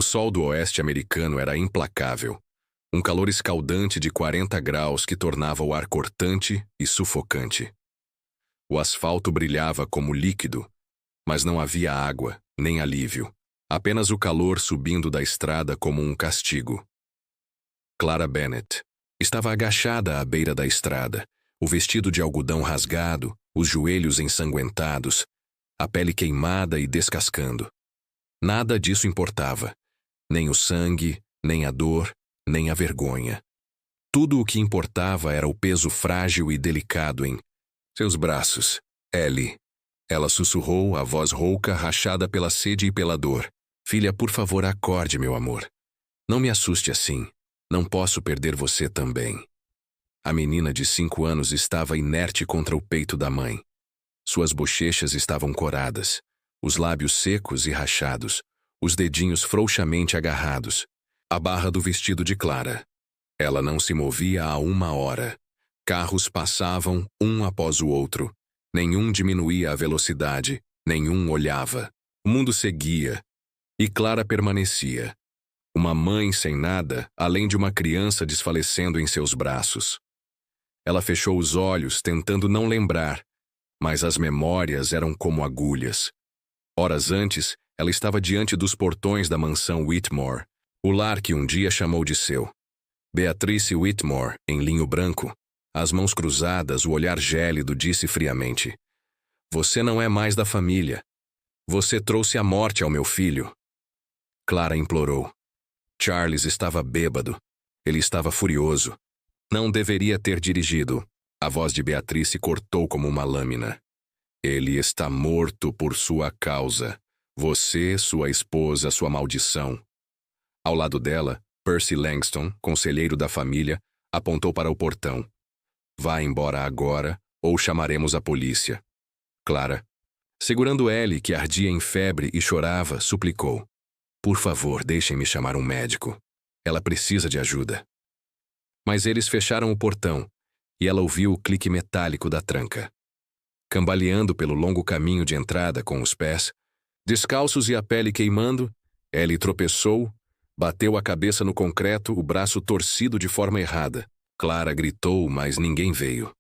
sol do oeste americano era implacável. Um calor escaldante de 40 graus que tornava o ar cortante e sufocante. O asfalto brilhava como líquido, mas não havia água, nem alívio. Apenas o calor subindo da estrada como um castigo. Clara Bennett estava agachada à beira da estrada, o vestido de algodão rasgado, os joelhos ensanguentados, a pele queimada e descascando. Nada disso importava. Nem o sangue, nem a dor, nem a vergonha. Tudo o que importava era o peso frágil e delicado em seus braços. Ellie. Ela sussurrou, a voz rouca, rachada pela sede e pela dor. Filha, por favor, acorde, meu amor. Não me assuste assim. Não posso perder você também. A menina de 5 anos estava inerte contra o peito da mãe. Suas bochechas estavam coradas, os lábios secos e rachados, os dedinhos frouxamente agarrados. A barra do vestido de Clara. Ela não se movia há 1 hora. Carros passavam, um após o outro. Nenhum diminuía a velocidade, nenhum olhava. O mundo seguia. E Clara permanecia. Uma mãe sem nada, além de uma criança desfalecendo em seus braços. Ela fechou os olhos, tentando não lembrar, mas as memórias eram como agulhas. Horas antes, ela estava diante dos portões da mansão Whitmore, o lar que um dia chamou de seu. Beatrice Whitmore, em linho branco, as mãos cruzadas, o olhar gélido, disse friamente: "Você não é mais da família. Você trouxe a morte ao meu filho." Clara implorou. Charles estava bêbado. Ele estava furioso. Não deveria ter dirigido. A voz de Beatrice cortou como uma lâmina. Ele está morto por sua causa. Você, sua esposa, sua maldição. Ao lado dela, Percy Langston, conselheiro da família, apontou para o portão. Vá embora agora, ou chamaremos a polícia. Clara, segurando Ellie, que ardia em febre e chorava, suplicou. Por favor, deixem-me chamar um médico. Ela precisa de ajuda. Mas eles fecharam o portão, e ela ouviu o clique metálico da tranca. Cambaleando pelo longo caminho de entrada com os pés, descalços e a pele queimando, Ellie tropeçou, bateu a cabeça no concreto, o braço torcido de forma errada. Clara gritou, mas ninguém veio.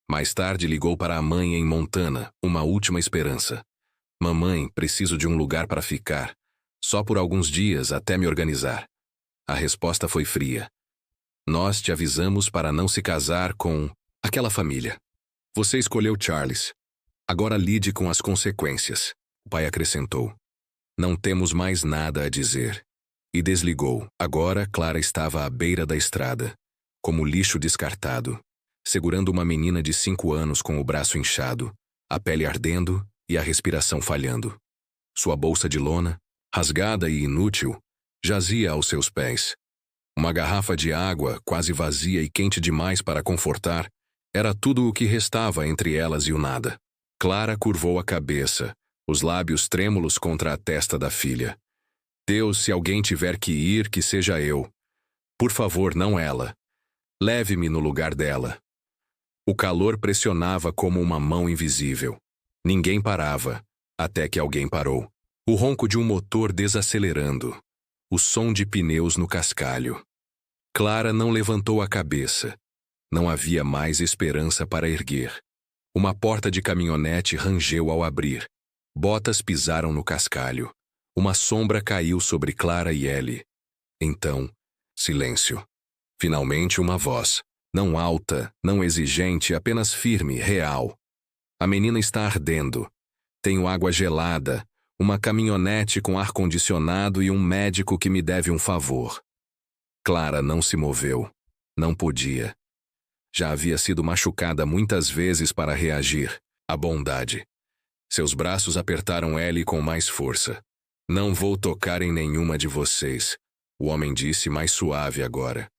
Mais tarde ligou para a mãe em Montana, uma última esperança. Mamãe, preciso de um lugar para ficar. Só por alguns dias até me organizar. A resposta foi fria. Nós te avisamos para não se casar com aquela família. Você escolheu Charles. Agora lide com as consequências. O pai acrescentou. Não temos mais nada a dizer. E desligou. Agora Clara estava à beira da estrada, como lixo descartado, segurando uma menina de 5 anos com o braço inchado, a pele ardendo e a respiração falhando. Sua bolsa de lona, rasgada e inútil, jazia aos seus pés. Uma garrafa de água, quase vazia e quente demais para confortar, era tudo o que restava entre elas e o nada. Clara curvou a cabeça, os lábios trêmulos contra a testa da filha. Deus, se alguém tiver que ir, que seja eu. Por favor, não ela. Leve-me no lugar dela. O calor pressionava como uma mão invisível. Ninguém parava, até que alguém parou. O ronco de um motor desacelerando. O som de pneus no cascalho. Clara não levantou a cabeça. Não havia mais esperança para erguer. Uma porta de caminhonete rangeu ao abrir. Botas pisaram no cascalho. Uma sombra caiu sobre Clara e Ellie. Então, silêncio. Finalmente uma voz. Não alta, não exigente, apenas firme, real. A menina está ardendo. Tenho água gelada, uma caminhonete com ar-condicionado e um médico que me deve um favor. Clara não se moveu. Não podia. Já havia sido machucada muitas vezes para reagir. A bondade. Seus braços apertaram Ellie com mais força. Não vou tocar em nenhuma de vocês, o homem disse mais suave agora.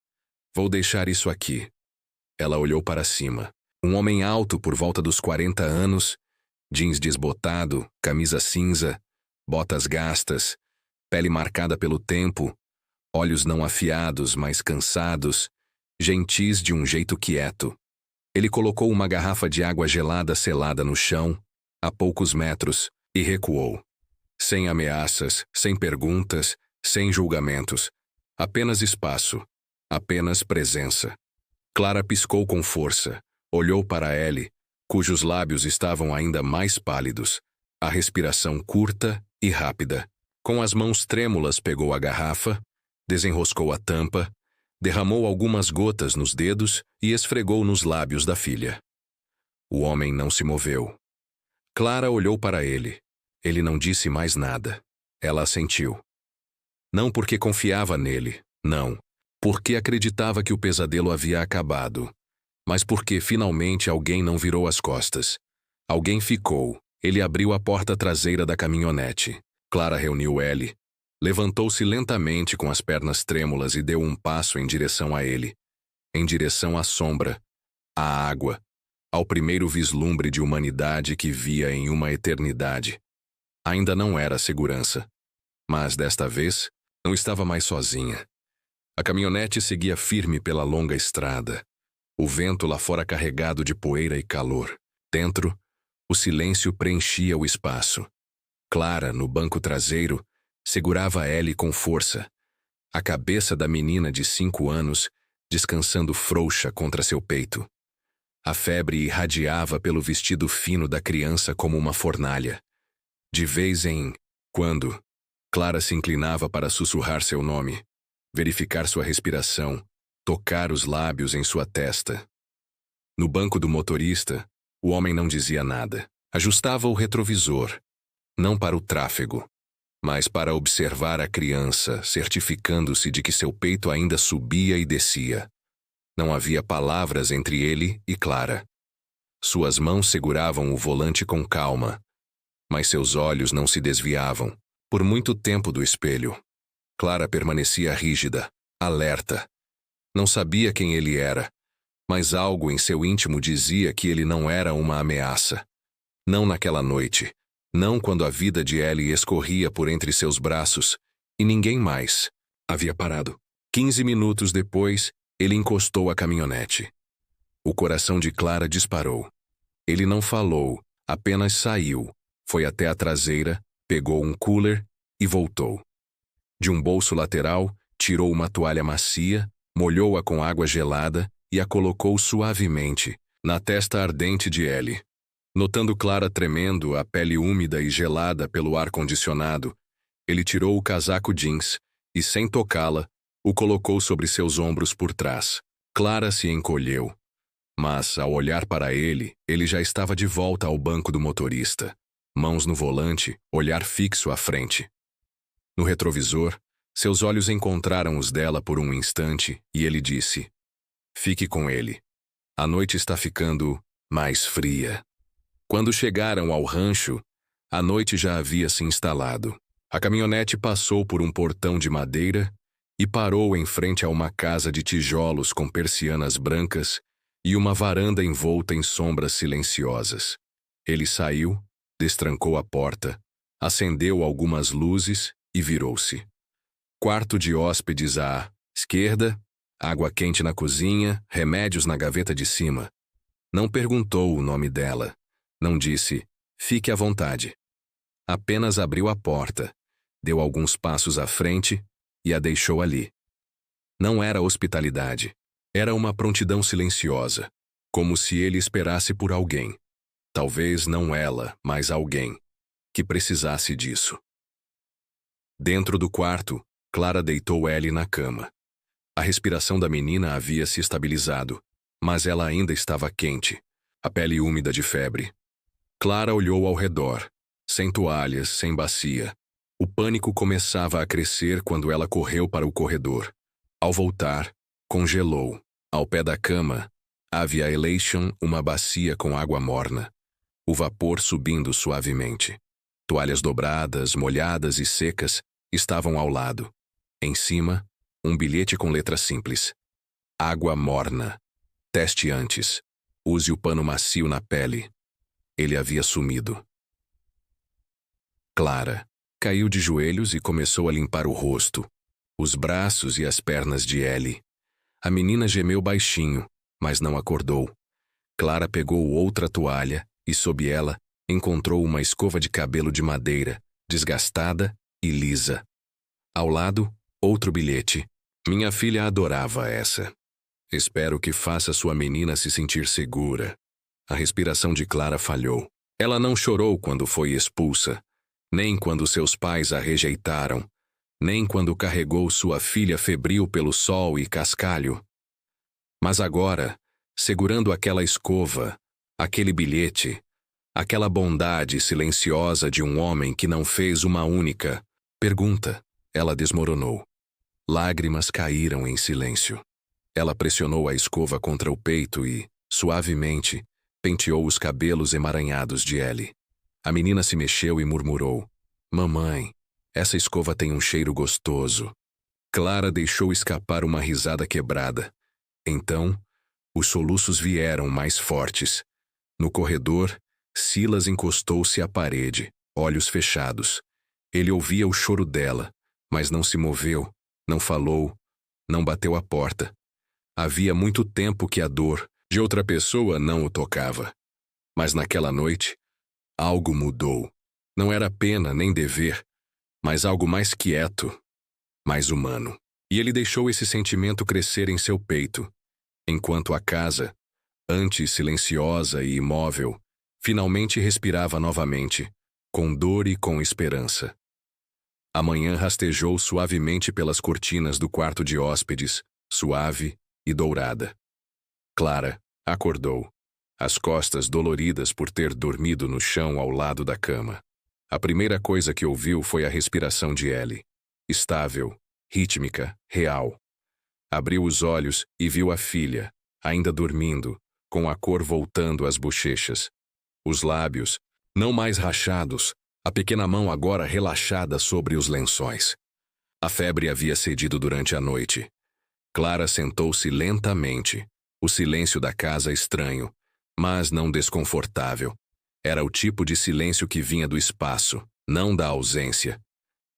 Vou deixar isso aqui. Ela olhou para cima. Um homem alto por volta dos 40 anos, jeans desbotado, camisa cinza, botas gastas, pele marcada pelo tempo, olhos não afiados, mas cansados, gentis de um jeito quieto. Ele colocou uma garrafa de água gelada selada no chão, a poucos metros, e recuou. Sem ameaças, sem perguntas, Sem julgamentos. Apenas espaço. Apenas presença. Clara piscou com força. Olhou para Ellie, cujos lábios estavam ainda mais pálidos. A respiração curta e rápida. Com as mãos trêmulas pegou a garrafa, desenroscou a tampa, derramou algumas gotas nos dedos e esfregou nos lábios da filha. O homem não se moveu. Clara olhou para ele. Ele não disse mais nada. Ela assentiu. Não porque confiava nele, não. Porque acreditava que o pesadelo havia acabado. Mas porque finalmente alguém não virou as costas. Alguém ficou. Ele abriu a porta traseira da caminhonete. Clara reuniu Ellie. Levantou-se lentamente com as pernas trêmulas e deu um passo em direção a ele. Em direção à sombra, à água, ao primeiro vislumbre de humanidade que via em uma eternidade. Ainda não era segurança. Mas, desta vez, não estava mais sozinha. A caminhonete seguia firme pela longa estrada. O vento lá fora carregado de poeira e calor. Dentro, o silêncio preenchia o espaço. Clara, no banco traseiro, segurava Ellie com força. A cabeça da menina de 5 anos descansando frouxa contra seu peito. A febre irradiava pelo vestido fino da criança como uma fornalha. De vez em quando, Clara se inclinava para sussurrar seu nome, verificar sua respiração, tocar os lábios em sua testa. No banco do motorista, o homem não dizia nada. Ajustava o retrovisor, não para o tráfego, mas para observar a criança, certificando-se de que seu peito ainda subia e descia. Não havia palavras entre ele e Clara. Suas mãos seguravam o volante com calma, mas seus olhos não se desviavam, por muito tempo, do espelho. Clara permanecia rígida, alerta. Não sabia quem ele era, mas algo em seu íntimo dizia que ele não era uma ameaça. Não naquela noite, não quando a vida de Ellie escorria por entre seus braços, e ninguém mais havia parado. 15 minutos depois, ele encostou a caminhonete. O coração de Clara disparou. Ele não falou, apenas saiu, foi até a traseira, pegou um cooler e voltou. De um bolso lateral, tirou uma toalha macia, molhou-a com água gelada e a colocou suavemente na testa ardente de Ellie. Notando Clara tremendo, a pele úmida e gelada pelo ar-condicionado, ele tirou o casaco jeans e, sem tocá-la, o colocou sobre seus ombros por trás. Clara se encolheu. Mas, ao olhar para ele já estava de volta ao banco do motorista. Mãos no volante, olhar fixo à frente. No retrovisor, seus olhos encontraram os dela por um instante e ele disse: "Fique com ele. A noite está ficando mais fria." Quando chegaram ao rancho, a noite já havia se instalado. A caminhonete passou por um portão de madeira e parou em frente a uma casa de tijolos com persianas brancas e uma varanda envolta em sombras silenciosas. Ele saiu, destrancou a porta, acendeu algumas luzes e virou-se. Quarto de hóspedes à esquerda, água quente na cozinha, remédios na gaveta de cima. Não perguntou o nome dela. Não disse, "Fique à vontade." Apenas abriu a porta, deu alguns passos à frente e a deixou ali. Não era hospitalidade. Era uma prontidão silenciosa, como se ele esperasse por alguém. Talvez não ela, mas alguém, que precisasse disso. Dentro do quarto, Clara deitou Ellie na cama. A respiração da menina havia se estabilizado, mas ela ainda estava quente, a pele úmida de febre. Clara olhou ao redor, sem toalhas, sem bacia. O pânico começava a crescer quando ela correu para o corredor. Ao voltar, congelou. Ao pé da cama, havia Elation, uma bacia com água morna. O vapor subindo suavemente. Toalhas dobradas, molhadas e secas estavam ao lado. Em cima, um bilhete com letras simples. Água morna. Teste antes. Use o pano macio na pele. Ele havia sumido. Clara caiu de joelhos e começou a limpar o rosto, os braços e as pernas de Ellie. A menina gemeu baixinho, mas não acordou. Clara pegou outra toalha e, sob ela, encontrou uma escova de cabelo de madeira, desgastada e lisa. Ao lado, outro bilhete. Minha filha adorava essa. Espero que faça sua menina se sentir segura. A respiração de Clara falhou. Ela não chorou quando foi expulsa, nem quando seus pais a rejeitaram, nem quando carregou sua filha febril pelo sol e cascalho. Mas agora, segurando aquela escova, aquele bilhete, aquela bondade silenciosa de um homem que não fez uma única pergunta, ela desmoronou. Lágrimas caíram em silêncio. Ela pressionou a escova contra o peito e, suavemente, penteou os cabelos emaranhados de Ellie. A menina se mexeu e murmurou: "Mamãe, essa escova tem um cheiro gostoso." Clara deixou escapar uma risada quebrada. Então, os soluços vieram mais fortes. No corredor, Silas encostou-se à parede, olhos fechados. Ele ouvia o choro dela, mas não se moveu, não falou, não bateu à porta. Havia muito tempo que a dor de outra pessoa não o tocava. Mas naquela noite, algo mudou. Não era pena nem dever, mas algo mais quieto, mais humano. E ele deixou esse sentimento crescer em seu peito, enquanto a casa, antes silenciosa e imóvel, finalmente respirava novamente, com dor e com esperança. A manhã rastejou suavemente pelas cortinas do quarto de hóspedes, suave e dourada. Clara acordou, as costas doloridas por ter dormido no chão ao lado da cama. A primeira coisa que ouviu foi a respiração de Ellie. Estável, rítmica, real. Abriu os olhos e viu a filha, ainda dormindo, com a cor voltando às bochechas. Os lábios, não mais rachados, a pequena mão agora relaxada sobre os lençóis. A febre havia cedido durante a noite. Clara sentou-se lentamente. O silêncio da casa estranho, mas não desconfortável. Era o tipo de silêncio que vinha do espaço, não da ausência.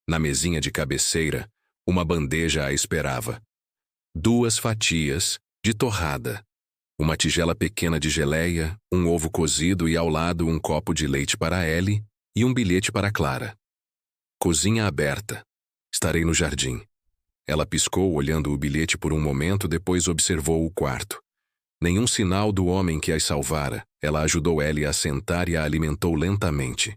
Na mesinha de cabeceira, uma bandeja a esperava. 2 fatias de torrada, uma tigela pequena de geleia, um ovo cozido e ao lado um copo de leite para Ellie e um bilhete para Clara. Cozinha aberta. Estarei no jardim. Ela piscou olhando o bilhete por um momento, depois observou o quarto. Nenhum sinal do homem que as salvara. Ela ajudou Ellie a sentar e a alimentou lentamente.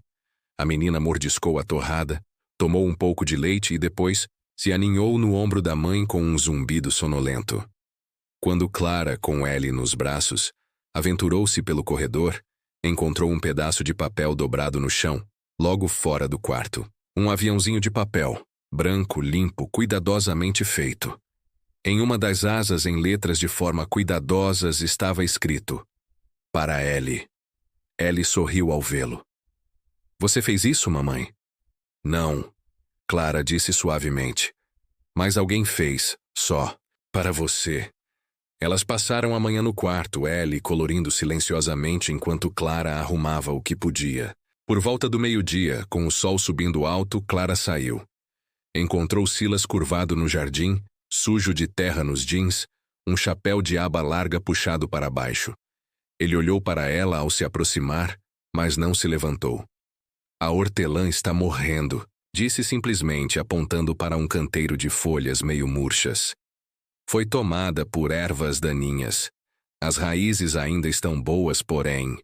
A menina mordiscou a torrada, tomou um pouco de leite e depois se aninhou no ombro da mãe com um zumbido sonolento. Quando Clara, com Ellie nos braços, aventurou-se pelo corredor, encontrou um pedaço de papel dobrado no chão, logo fora do quarto. Um aviãozinho de papel, branco, limpo, cuidadosamente feito. Em uma das asas, em letras de forma cuidadosas, estava escrito: "Para Ellie." Ellie sorriu ao vê-lo. "Você fez isso, mamãe?" "Não," Clara disse suavemente. "Mas alguém fez, só, para você." Elas passaram a manhã no quarto, Ellie colorindo silenciosamente enquanto Clara arrumava o que podia. Por volta do meio-dia, com o sol subindo alto, Clara saiu. Encontrou Silas curvado no jardim, sujo de terra nos jeans, um chapéu de aba larga puxado para baixo. Ele olhou para ela ao se aproximar, mas não se levantou. "A hortelã está morrendo", disse simplesmente, apontando para um canteiro de folhas meio murchas. "Foi tomada por ervas daninhas. As raízes ainda estão boas, porém."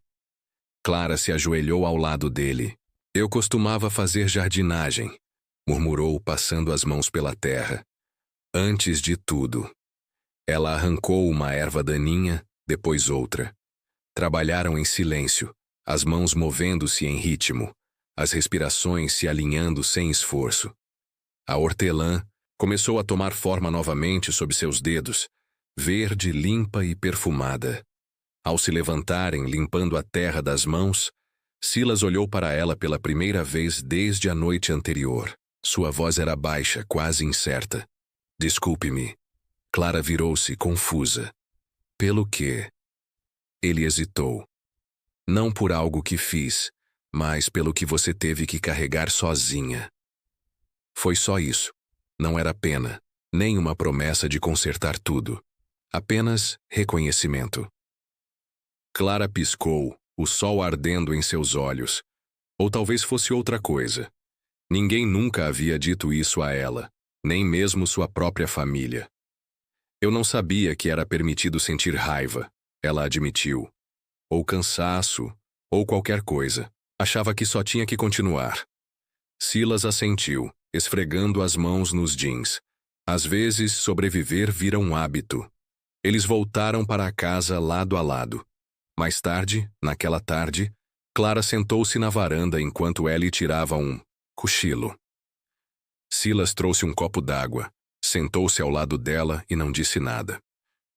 Clara se ajoelhou ao lado dele. "Eu costumava fazer jardinagem", murmurou, passando as mãos pela terra. "Antes de tudo." Ela arrancou uma erva daninha, depois outra. Trabalharam em silêncio, as mãos movendo-se em ritmo, as respirações se alinhando sem esforço. A hortelã começou a tomar forma novamente sob seus dedos, verde, limpa e perfumada. Ao se levantarem, limpando a terra das mãos, Silas olhou para ela pela primeira vez desde a noite anterior. Sua voz era baixa, quase incerta. "Desculpe-me." Clara virou-se, confusa. "Pelo quê?" Ele hesitou. "Não por algo que fiz, mas pelo que você teve que carregar sozinha." Foi só isso. Não era pena, nem uma promessa de consertar tudo. Apenas reconhecimento. Clara piscou, o sol ardendo em seus olhos. Ou talvez fosse outra coisa. Ninguém nunca havia dito isso a ela. nem mesmo sua própria família. Eu não sabia que era permitido sentir raiva, ela admitiu. Ou cansaço, ou qualquer coisa. Achava que só tinha que continuar. Silas assentiu, esfregando as mãos nos jeans. Às vezes, sobreviver vira um hábito. Eles voltaram para a casa lado a lado. Mais tarde, naquela tarde, Clara sentou-se na varanda enquanto Ellie tirava um cochilo. Silas trouxe um copo d'água, sentou-se ao lado dela e não disse nada.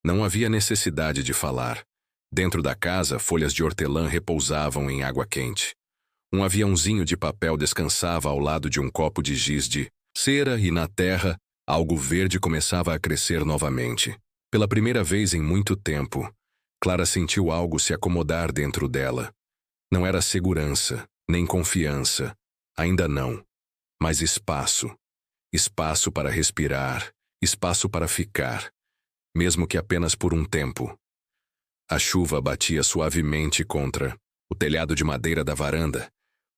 Não havia necessidade de falar. Dentro da casa, folhas de hortelã repousavam em água quente. Um aviãozinho de papel descansava ao lado de um copo de giz de cera e na terra, algo verde começava a crescer novamente. Pela primeira vez em muito tempo, Clara sentiu algo se acomodar dentro dela. Não era segurança, nem confiança. Ainda não. Mas espaço. Espaço para respirar, espaço para ficar, mesmo que apenas por um tempo. A chuva batia suavemente contra o telhado de madeira da varanda,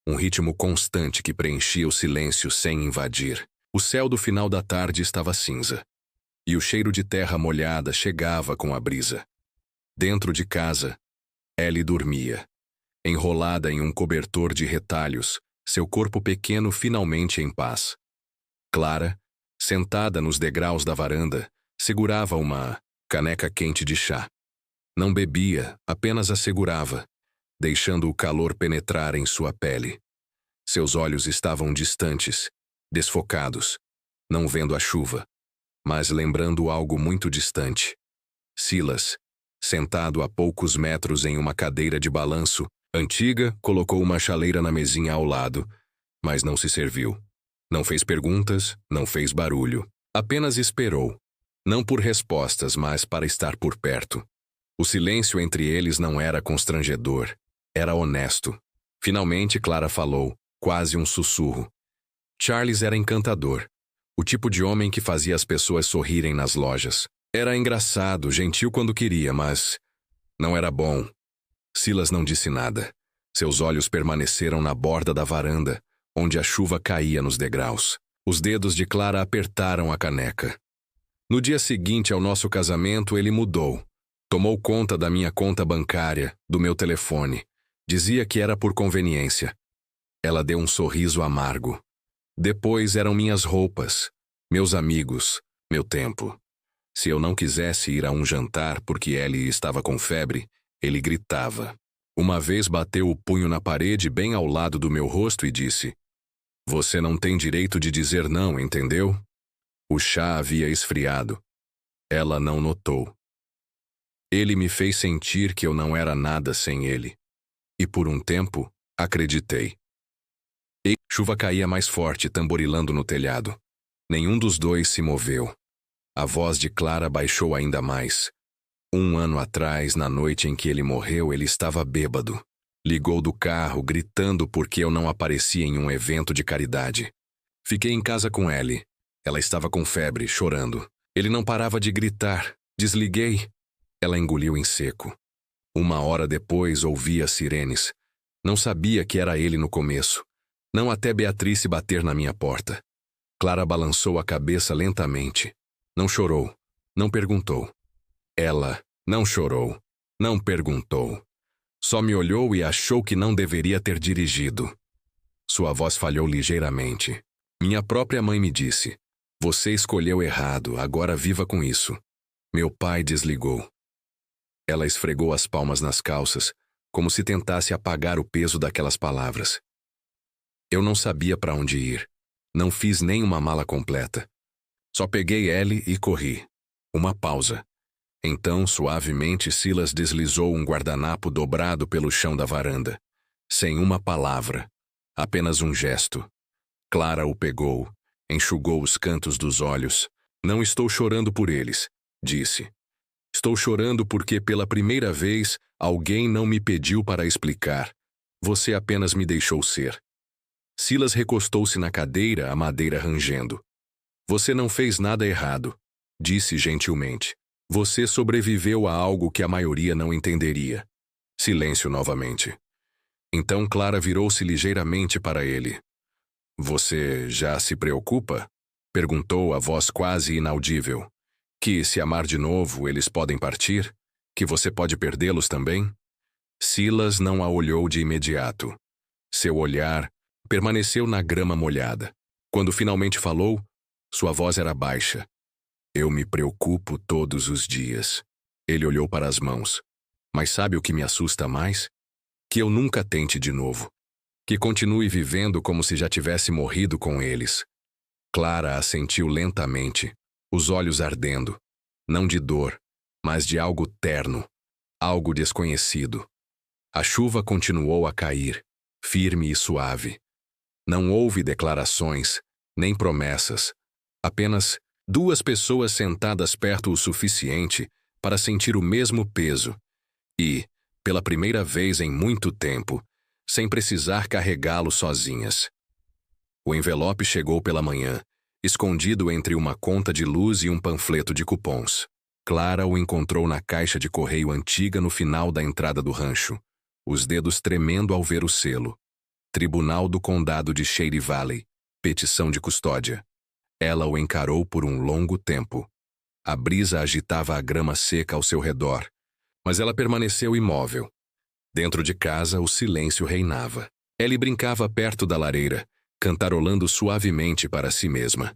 um ritmo constante que preenchia o silêncio sem invadir. O céu do final da tarde estava cinza, e o cheiro de terra molhada chegava com a brisa. Dentro de casa, Ellie dormia, enrolada em um cobertor de retalhos, seu corpo pequeno finalmente em paz. Clara, sentada nos degraus da varanda, segurava uma caneca quente de chá. Não bebia, apenas a segurava, deixando o calor penetrar em sua pele. Seus olhos estavam distantes, desfocados, não vendo a chuva, mas lembrando algo muito distante. Silas, sentado a poucos metros em uma cadeira de balanço, antiga, colocou uma chaleira na mesinha ao lado, mas não se serviu. Não fez perguntas, não fez barulho. Apenas esperou. Não por respostas, mas para estar por perto. O silêncio entre eles não era constrangedor. Era honesto. Finalmente Clara falou, quase um sussurro. Charles era encantador. O tipo de homem que fazia as pessoas sorrirem nas lojas. Era engraçado, gentil quando queria, mas não era bom. Silas não disse nada. Seus olhos permaneceram na borda da varanda, onde a chuva caía nos degraus. Os dedos de Clara apertaram a caneca. No dia seguinte ao nosso casamento, ele mudou. Tomou conta da minha conta bancária, do meu telefone. Dizia que era por conveniência. Ela deu um sorriso amargo. Depois eram minhas roupas, meus amigos, meu tempo. Se eu não quisesse ir a um jantar porque Ellie estava com febre, ele gritava. Uma vez bateu o punho na parede bem ao lado do meu rosto e disse: "Você não tem direito de dizer não, entendeu?" O chá havia esfriado. Ela não notou. Ele me fez sentir que eu não era nada sem ele. E por um tempo, acreditei. E chuva caía mais forte, tamborilando no telhado. Nenhum dos dois se moveu. A voz de Clara baixou ainda mais. 1 ano atrás, na noite em que ele morreu, ele estava bêbado. Ligou do carro, gritando porque eu não aparecia em um evento de caridade. Fiquei em casa com Ellie. Ela estava com febre, chorando. Ele não parava de gritar. Desliguei. Ela engoliu em seco. 1 hora depois, ouvi as sirenes. Não sabia que era ele no começo. Não até Beatrice bater na minha porta. Clara balançou a cabeça lentamente. Não chorou. Não perguntou. Ela não chorou. Não perguntou. Só me olhou e achou que não deveria ter dirigido. Sua voz falhou ligeiramente. Minha própria mãe me disse: "Você escolheu errado, agora viva com isso." Meu pai desligou. Ela esfregou as palmas nas calças, como se tentasse apagar o peso daquelas palavras. Eu não sabia para onde ir. Não fiz nem uma mala completa. Só peguei Ellie e corri. Uma pausa. Então, suavemente, Silas deslizou um guardanapo dobrado pelo chão da varanda. Sem uma palavra. Apenas um gesto. Clara o pegou, enxugou os cantos dos olhos. "Não estou chorando por eles", disse. "Estou chorando porque, pela primeira vez, alguém não me pediu para explicar. Você apenas me deixou ser." Silas recostou-se na cadeira, a madeira rangendo. "Você não fez nada errado", disse gentilmente. "Você sobreviveu a algo que a maioria não entenderia." Silêncio novamente. Então Clara virou-se ligeiramente para ele. "Você já se preocupa?" Perguntou a voz quase inaudível. Que, se amar de novo, eles podem partir? Que você pode perdê-los também? Silas não a olhou de imediato. Seu olhar permaneceu na grama molhada. Quando finalmente falou, sua voz era baixa. Eu me preocupo todos os dias. Ele olhou para as mãos. Mas sabe o que me assusta mais? Que eu nunca tente de novo. Que continue vivendo como se já tivesse morrido com eles. Clara assentiu lentamente, os olhos ardendo. Não de dor, mas de algo terno, algo desconhecido. A chuva continuou a cair, firme e suave. Não houve declarações, nem promessas. Apenas duas pessoas sentadas perto o suficiente para sentir o mesmo peso e, pela primeira vez em muito tempo, sem precisar carregá-lo sozinhas. O envelope chegou pela manhã, escondido entre uma conta de luz e um panfleto de cupons. Clara o encontrou na caixa de correio antiga no final da entrada do rancho, os dedos tremendo ao ver o selo. Tribunal do Condado de Shady Valley, petição de custódia. Ela o encarou por um longo tempo. A brisa agitava a grama seca ao seu redor, mas ela permaneceu imóvel. Dentro de casa, o silêncio reinava. Ellie brincava perto da lareira, cantarolando suavemente para si mesma.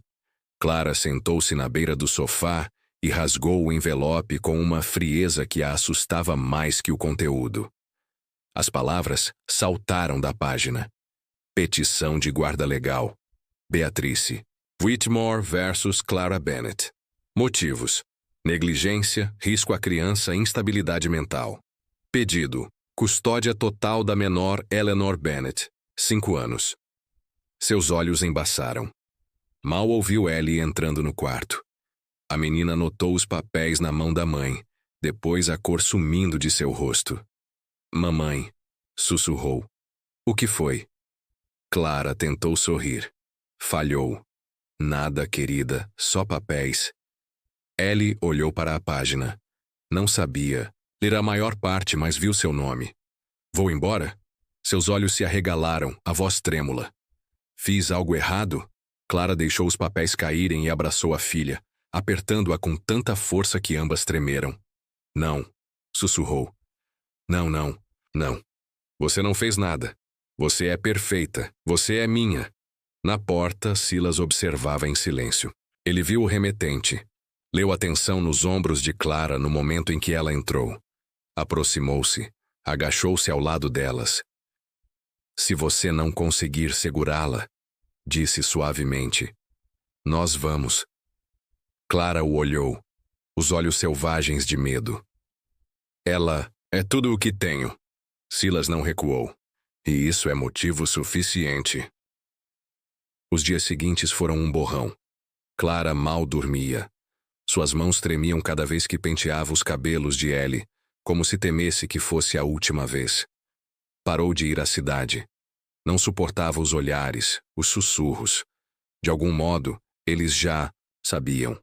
Clara sentou-se na beira do sofá e rasgou o envelope com uma frieza que a assustava mais que o conteúdo. As palavras saltaram da página. Petição de guarda legal. Beatrice. Whitmore versus Clara Bennett. Motivos: negligência, risco à criança, instabilidade mental. Pedido: custódia total da menor Eleanor Bennett, 5 anos. Seus olhos embaçaram. Mal ouviu Ellie entrando no quarto. A menina notou os papéis na mão da mãe, depois a cor sumindo de seu rosto. Mamãe, sussurrou. O que foi? Clara tentou sorrir. Falhou. Nada, querida, só papéis. Ellie olhou para a página. Não sabia. Ler a maior parte, mas viu seu nome. Vou embora? Seus olhos se arregalaram, a voz trêmula. Fiz algo errado? Clara deixou os papéis caírem e abraçou a filha, apertando-a com tanta força que ambas tremeram. Não, sussurrou. Não, não, não. Você não fez nada. Você é perfeita. Você é minha. Na porta, Silas observava em silêncio. Ele viu o remetente. Leu a tensão nos ombros de Clara no momento em que ela entrou. Aproximou-se, agachou-se ao lado delas. Se você não conseguir segurá-la, disse suavemente, nós vamos. Clara o olhou, os olhos selvagens de medo. Ela é tudo o que tenho. Silas não recuou. E isso é motivo suficiente. Os dias seguintes foram um borrão. Clara mal dormia. Suas mãos tremiam cada vez que penteava os cabelos de Ellie, como se temesse que fosse a última vez. Parou de ir à cidade. Não suportava os olhares, os sussurros. De algum modo, eles já sabiam.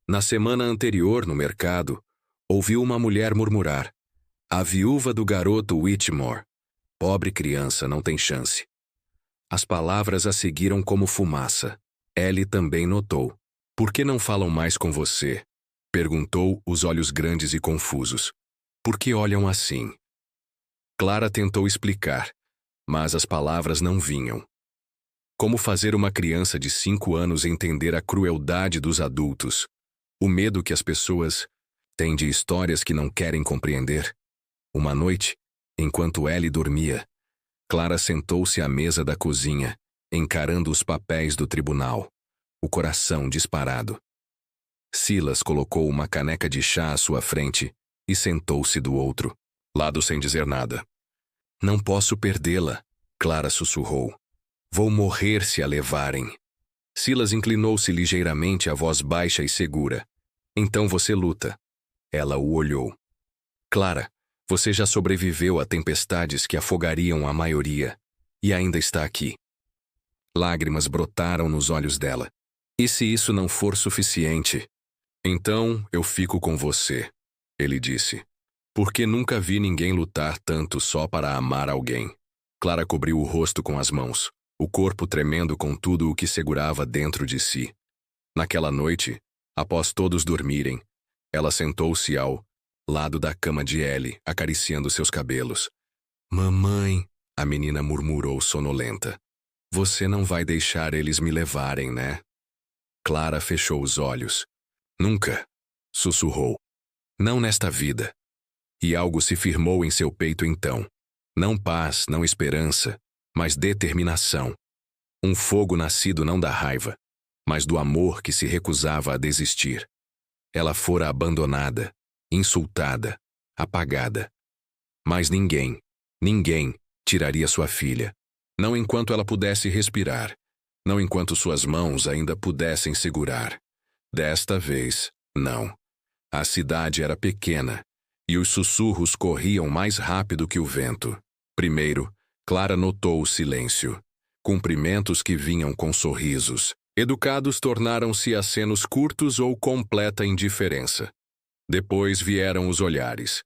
Na semana anterior, no mercado, ouviu uma mulher murmurar. A viúva do garoto Whitmore. Pobre criança, não tem chance. As palavras a seguiram como fumaça. Ellie também notou. Por que não falam mais com você? Perguntou, os olhos grandes e confusos. Por que olham assim? Clara tentou explicar, mas as palavras não vinham. Como fazer uma criança de 5 anos entender a crueldade dos adultos, o medo que as pessoas têm de histórias que não querem compreender? Uma noite, enquanto Ellie dormia, Clara sentou-se à mesa da cozinha, encarando os papéis do tribunal, o coração disparado. Silas colocou uma caneca de chá à sua frente e sentou-se do outro lado sem dizer nada. Não posso perdê-la, Clara sussurrou. Vou morrer se a levarem. Silas inclinou-se ligeiramente, a voz baixa e segura. Então você luta. Ela o olhou. Clara, você já sobreviveu a tempestades que afogariam a maioria, e ainda está aqui. Lágrimas brotaram nos olhos dela. E se isso não for suficiente? Então eu fico com você, ele disse. Porque nunca vi ninguém lutar tanto só para amar alguém. Clara cobriu o rosto com as mãos, o corpo tremendo com tudo o que segurava dentro de si. Naquela noite, após todos dormirem, ela sentou-se ao lado da cama de Ellie, acariciando seus cabelos. Mamãe, a menina murmurou sonolenta. Você não vai deixar eles me levarem, né? Clara fechou os olhos. Nunca, sussurrou. Não nesta vida. E algo se firmou em seu peito então. Não paz, não esperança, mas determinação. Um fogo nascido não da raiva, mas do amor que se recusava a desistir. Ela fora abandonada, insultada, apagada. Mas ninguém tiraria sua filha. Não enquanto ela pudesse respirar. Não enquanto suas mãos ainda pudessem segurar. Desta vez, não. A cidade era pequena, e os sussurros corriam mais rápido que o vento. Primeiro, Clara notou o silêncio. Cumprimentos que vinham com sorrisos. Educados tornaram-se acenos curtos ou completa indiferença. Depois vieram os olhares.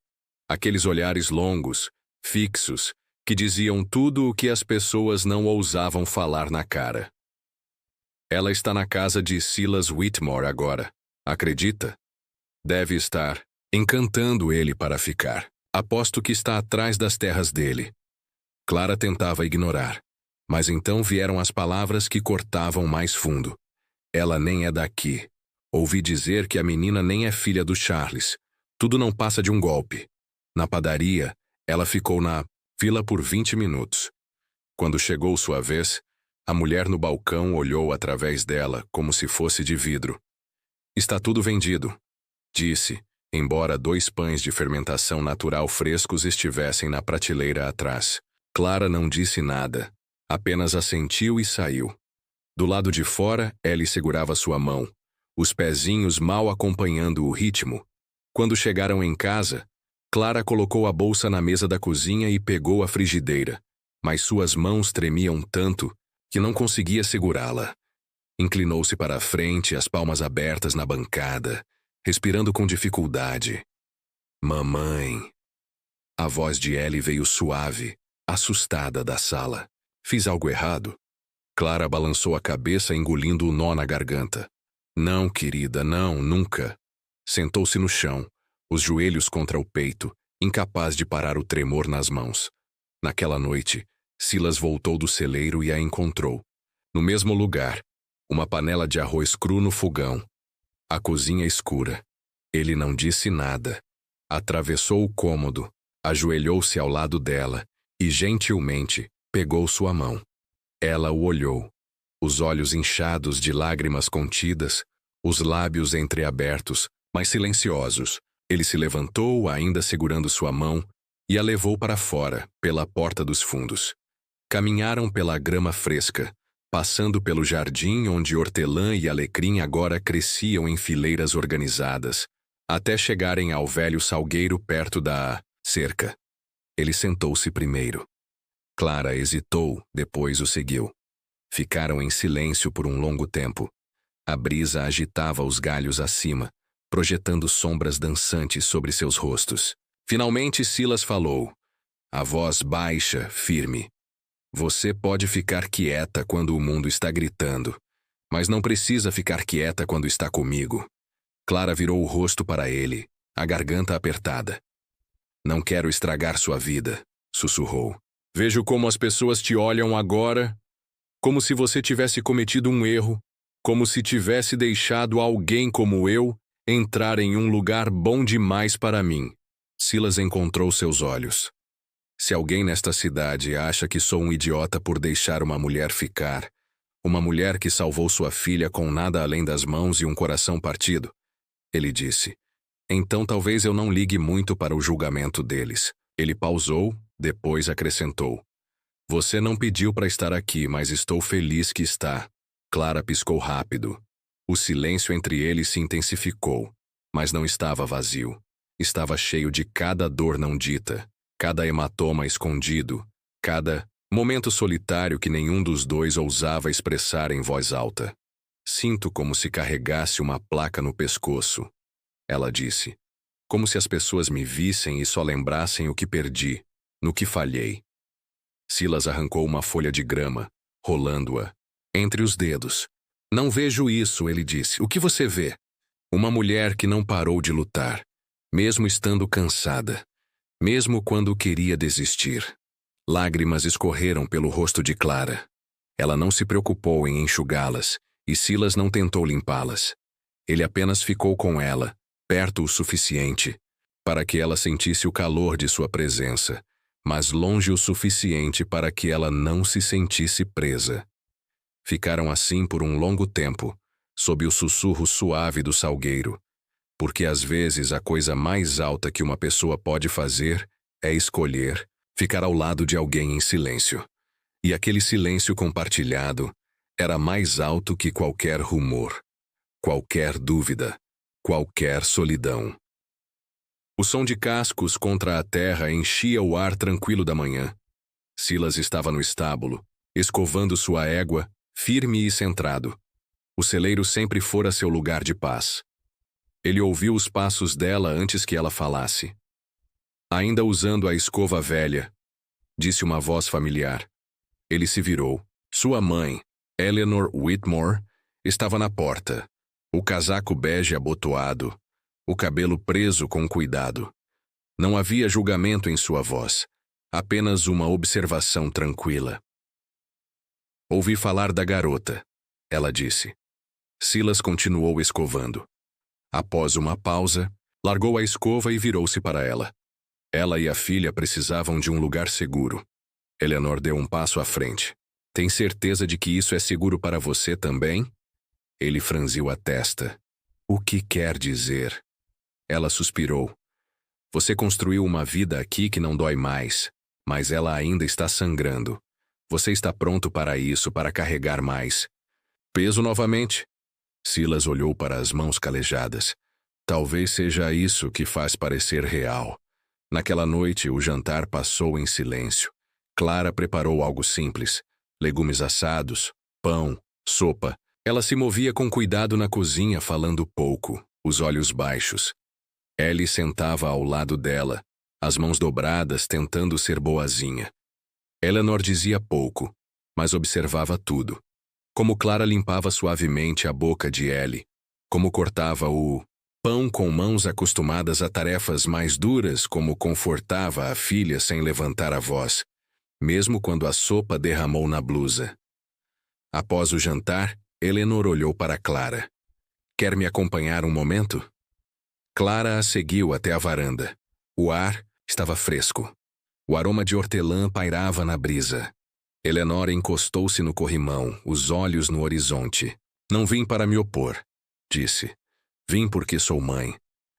Aqueles olhares longos, fixos, que diziam tudo o que as pessoas não ousavam falar na cara. Ela está na casa de Silas Whitmore agora. Acredita? Deve estar encantando ele para ficar. Aposto que está atrás das terras dele. Clara tentava ignorar, mas então vieram as palavras que cortavam mais fundo. Ela nem é daqui. Ouvi dizer que a menina nem é filha do Charles. Tudo não passa de um golpe. Na padaria, ela ficou na fila por 20 minutos. Quando chegou sua vez, a mulher no balcão olhou através dela como se fosse de vidro. Está tudo vendido, disse, embora 2 pães de fermentação natural frescos estivessem na prateleira atrás. Clara não disse nada, apenas assentiu e saiu. Do lado de fora, Ellie segurava sua mão, os pezinhos mal acompanhando o ritmo. Quando chegaram em casa, Clara colocou a bolsa na mesa da cozinha e pegou a frigideira, mas suas mãos tremiam tanto que não conseguia segurá-la. Inclinou-se para a frente, as palmas abertas na bancada, respirando com dificuldade. Mamãe. A voz de Ellie veio suave, assustada da sala. Fiz algo errado? Clara balançou a cabeça, engolindo o nó na garganta. Não, querida, não, nunca. Sentou-se no chão, os joelhos contra o peito, incapaz de parar o tremor nas mãos. Naquela noite, Silas voltou do celeiro e a encontrou. No mesmo lugar, uma panela de arroz cru no fogão. A cozinha escura. Ele não disse nada. Atravessou o cômodo, ajoelhou-se ao lado dela e, gentilmente, pegou sua mão. Ela o olhou, os olhos inchados de lágrimas contidas, os lábios entreabertos, mas silenciosos. Ele se levantou, ainda segurando sua mão, e a levou para fora, pela porta dos fundos. Caminharam pela grama fresca, passando pelo jardim onde hortelã e alecrim agora cresciam em fileiras organizadas, até chegarem ao velho salgueiro perto da cerca. Ele sentou-se primeiro. Clara hesitou, depois o seguiu. Ficaram em silêncio por um longo tempo. A brisa agitava os galhos acima, projetando sombras dançantes sobre seus rostos. Finalmente Silas falou, a voz baixa, firme. Você pode ficar quieta quando o mundo está gritando, mas não precisa ficar quieta quando está comigo. Clara virou o rosto para ele, a garganta apertada. Não quero estragar sua vida, sussurrou. Vejo como as pessoas te olham agora, como se você tivesse cometido um erro, como se tivesse deixado alguém como eu entrar em um lugar bom demais para mim. Silas encontrou seus olhos. Se alguém nesta cidade acha que sou um idiota por deixar uma mulher ficar, uma mulher que salvou sua filha com nada além das mãos e um coração partido, ele disse, então talvez eu não ligue muito para o julgamento deles. Ele pausou, depois acrescentou. Você não pediu para estar aqui, mas estou feliz que está. Clara piscou rápido. O silêncio entre eles se intensificou, mas não estava vazio. Estava cheio de cada dor não dita, cada hematoma escondido, cada momento solitário que nenhum dos dois ousava expressar em voz alta. Sinto como se carregasse uma placa no pescoço, ela disse. Como se as pessoas me vissem e só lembrassem o que perdi, no que falhei. Silas arrancou uma folha de grama, rolando-a entre os dedos. Não vejo isso, ele disse. O que você vê? Uma mulher que não parou de lutar, mesmo estando cansada, mesmo quando queria desistir. Lágrimas escorreram pelo rosto de Clara. Ela não se preocupou em enxugá-las, e Silas não tentou limpá-las. Ele apenas ficou com ela, perto o suficiente, para que ela sentisse o calor de sua presença, mas longe o suficiente para que ela não se sentisse presa. Ficaram assim por um longo tempo, sob o sussurro suave do salgueiro, porque às vezes a coisa mais alta que uma pessoa pode fazer é escolher ficar ao lado de alguém em silêncio. E aquele silêncio compartilhado era mais alto que qualquer rumor, qualquer dúvida, qualquer solidão. O som de cascos contra a terra enchia o ar tranquilo da manhã. Silas estava no estábulo, escovando sua égua, firme e centrado. O celeiro sempre fora seu lugar de paz. Ele ouviu os passos dela antes que ela falasse. Ainda usando a escova velha, disse uma voz familiar. Ele se virou. Sua mãe, Eleanor Whitmore, estava na porta, o casaco bege abotoado, o cabelo preso com cuidado. Não havia julgamento em sua voz, apenas uma observação tranquila. Ouvi falar da garota, ela disse. Silas continuou escovando. Após uma pausa, largou a escova e virou-se para ela. Ela e a filha precisavam de um lugar seguro. Eleanor deu um passo à frente. Tem certeza de que isso é seguro para você também? Ele franziu a testa. O que quer dizer? Ela suspirou. Você construiu uma vida aqui que não dói mais, mas ela ainda está sangrando. Você está pronto para isso, para carregar mais. Peso novamente? Silas olhou para as mãos calejadas. Talvez seja isso que faz parecer real. Naquela noite, o jantar passou em silêncio. Clara preparou algo simples. Legumes assados, pão, sopa. Ela se movia com cuidado na cozinha, falando pouco, os olhos baixos. Ellie sentava ao lado dela, as mãos dobradas, tentando ser boazinha. Eleanor dizia pouco, mas observava tudo. Como Clara limpava suavemente a boca de Ellie, como cortava o pão com mãos acostumadas a tarefas mais duras, como confortava a filha sem levantar a voz, mesmo quando a sopa derramou na blusa. Após o jantar, Eleanor olhou para Clara. Quer me acompanhar um momento? Clara a seguiu até a varanda. O ar estava fresco. O aroma de hortelã pairava na brisa. Eleanor encostou-se no corrimão, os olhos no horizonte. Não vim para me opor, disse. Vim porque sou mãe.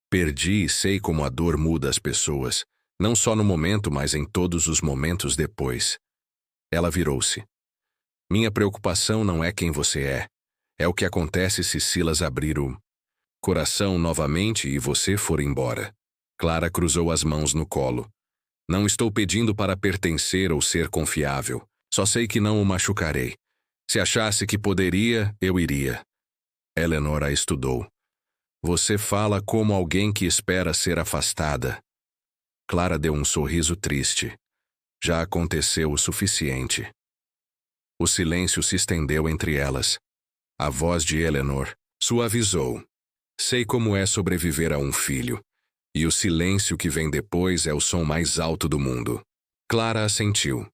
Perdi e sei como a dor muda as pessoas, não só no momento, mas em todos os momentos depois. Ela virou-se. Minha preocupação não é quem você é. É o que acontece se Silas abrir o coração novamente e você for embora. Clara cruzou as mãos no colo. Não estou pedindo para pertencer ou ser confiável. Só sei que não o machucarei. Se achasse que poderia, eu iria. Eleanor a estudou. Você fala como alguém que espera ser afastada. Clara deu um sorriso triste. Já aconteceu o suficiente. O silêncio se estendeu entre elas. A voz de Eleanor suavizou. Sei como é sobreviver a um filho. E o silêncio que vem depois é o som mais alto do mundo. Clara assentiu.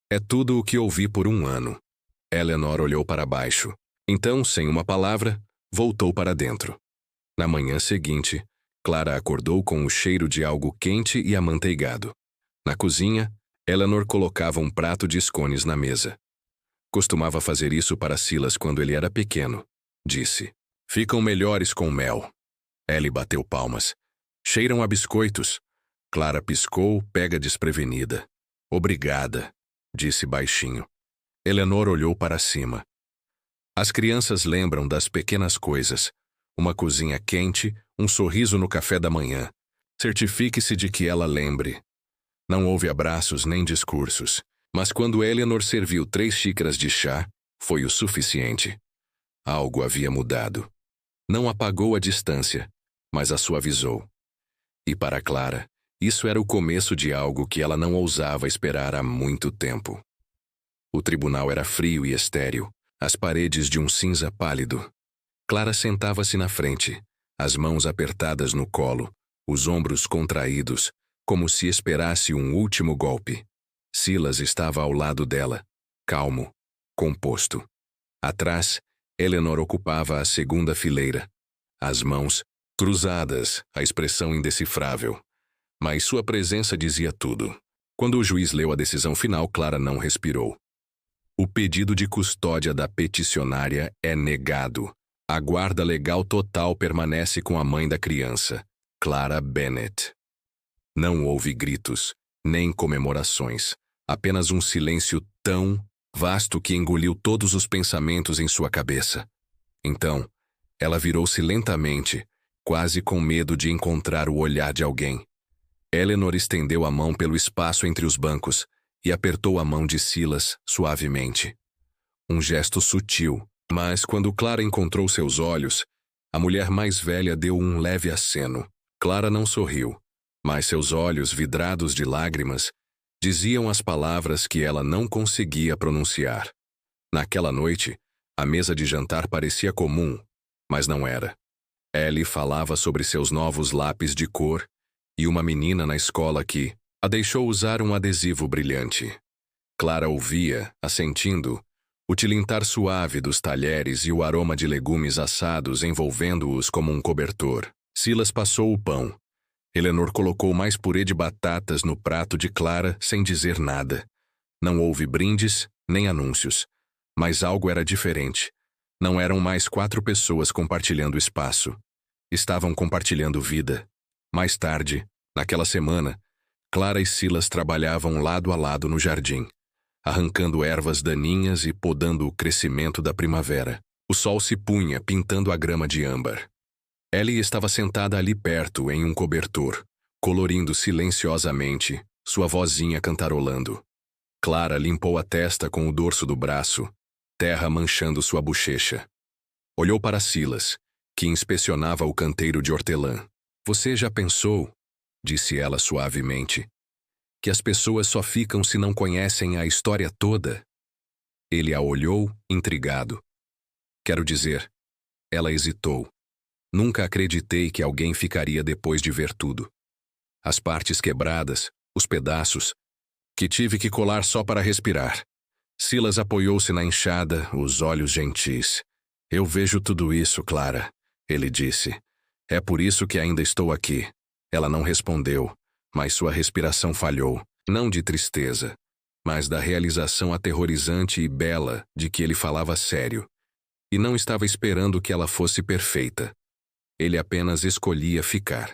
É tudo o que ouvi por um ano. Eleanor olhou para baixo. Então, sem uma palavra, voltou para dentro. Na manhã seguinte, Clara acordou com o cheiro de algo quente e amanteigado. Na cozinha, Eleanor colocava um prato de scones na mesa. Costumava fazer isso para Silas quando ele era pequeno, disse. Ficam melhores com mel. Ellie bateu palmas. Cheiram a biscoitos. Clara piscou, pega desprevenida. Obrigada, disse baixinho. Eleanor olhou para cima. As crianças lembram das pequenas coisas. Uma cozinha quente, um sorriso no café da manhã. Certifique-se de que ela lembre. Não houve abraços nem discursos, mas quando Eleanor serviu 3 xícaras de chá, foi o suficiente. Algo havia mudado. Não apagou a distância, mas a suavizou. E para Clara, isso era o começo de algo que ela não ousava esperar há muito tempo. O tribunal era frio e estéril. as paredes de um cinza pálido. Clara sentava-se na frente, as mãos apertadas no colo, os ombros contraídos, como se esperasse um último golpe. Silas estava ao lado dela, calmo, composto. Atrás, Eleanor ocupava a segunda fileira. As mãos cruzadas, a expressão indecifrável. Mas sua presença dizia tudo. Quando o juiz leu a decisão final, Clara não respirou. O pedido de custódia da peticionária é negado. A guarda legal total permanece com a mãe da criança, Clara Bennett. Não houve gritos, nem comemorações. Apenas um silêncio tão vasto que engoliu todos os pensamentos em sua cabeça. Então, ela virou-se lentamente, quase com medo de encontrar o olhar de alguém. Eleanor estendeu a mão pelo espaço entre os bancos e apertou a mão de Silas suavemente. Um gesto sutil, mas quando Clara encontrou seus olhos, a mulher mais velha deu um leve aceno. Clara não sorriu, mas seus olhos, vidrados de lágrimas, diziam as palavras que ela não conseguia pronunciar. Naquela noite, a mesa de jantar parecia comum, mas não era. Ellie falava sobre seus novos lápis de cor e uma menina na escola que a deixou usar um adesivo brilhante. Clara ouvia, assentindo, o tilintar suave dos talheres e o aroma de legumes assados envolvendo-os como um cobertor. Silas passou o pão. Eleanor colocou mais purê de batatas no prato de Clara sem dizer nada. Não houve brindes, nem anúncios. Mas algo era diferente. Não eram mais 4 pessoas compartilhando espaço. Estavam compartilhando vida. Mais tarde, naquela semana, Clara e Silas trabalhavam lado a lado no jardim, arrancando ervas daninhas e podando o crescimento da primavera. O sol se punha, pintando a grama de âmbar. Ellie estava sentada ali perto, em um cobertor, colorindo silenciosamente, sua vozinha cantarolando. Clara limpou a testa com o dorso do braço, terra manchando sua bochecha. Olhou para Silas, que inspecionava o canteiro de hortelã. "Você já pensou", disse ela suavemente, "que as pessoas só ficam se não conhecem a história toda?" Ele a olhou, intrigado. "Quero dizer", ela hesitou. "Nunca acreditei que alguém ficaria depois de ver tudo. As partes quebradas, os pedaços, que tive que colar só para respirar." Silas apoiou-se na enxada, os olhos gentis. "Eu vejo tudo isso, Clara", ele disse. "É por isso que ainda estou aqui." Ela não respondeu, mas sua respiração falhou, não de tristeza, mas da realização aterrorizante e bela de que ele falava sério. E não estava esperando que ela fosse perfeita. Ele apenas escolhia ficar.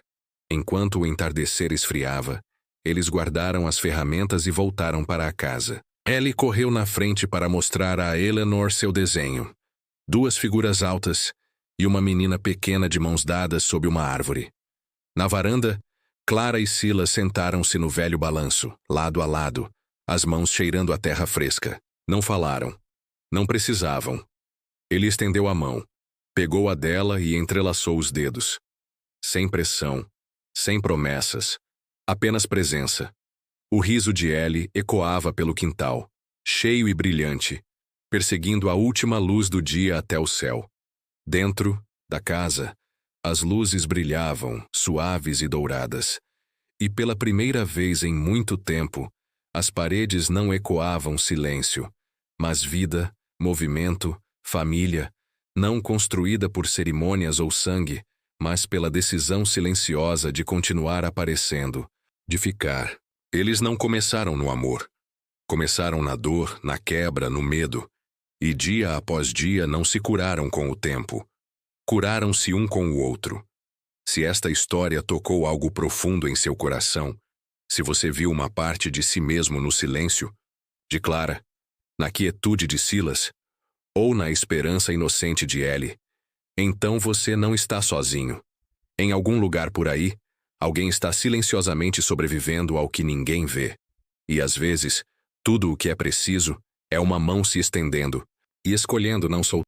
Enquanto o entardecer esfriava, eles guardaram as ferramentas e voltaram para a casa. Ellie correu na frente para mostrar a Eleanor seu desenho. 2 figuras altas e uma menina pequena de mãos dadas sob uma árvore. Na varanda, Clara e Silas sentaram-se no velho balanço, lado a lado, as mãos cheirando a terra fresca. Não falaram. Não precisavam. Ele estendeu a mão, pegou a dela e entrelaçou os dedos. Sem pressão, sem promessas, apenas presença. O riso de Ellie ecoava pelo quintal, cheio e brilhante, perseguindo a última luz do dia até o céu. Dentro da casa, as luzes brilhavam, suaves e douradas. E pela primeira vez em muito tempo, as paredes não ecoavam silêncio, mas vida, movimento, família, não construída por cerimônias ou sangue, mas pela decisão silenciosa de continuar aparecendo, de ficar. Eles não começaram no amor. Começaram na dor, na quebra, no medo. E dia após dia não se curaram com o tempo. Curaram-se um com o outro. Se esta história tocou algo profundo em seu coração, se você viu uma parte de si mesmo no silêncio, de Clara, na quietude de Silas, ou na esperança inocente de Ellie, então você não está sozinho. Em algum lugar por aí, alguém está silenciosamente sobrevivendo ao que ninguém vê. E às vezes, tudo o que é preciso é uma mão se estendendo e escolhendo não soltar.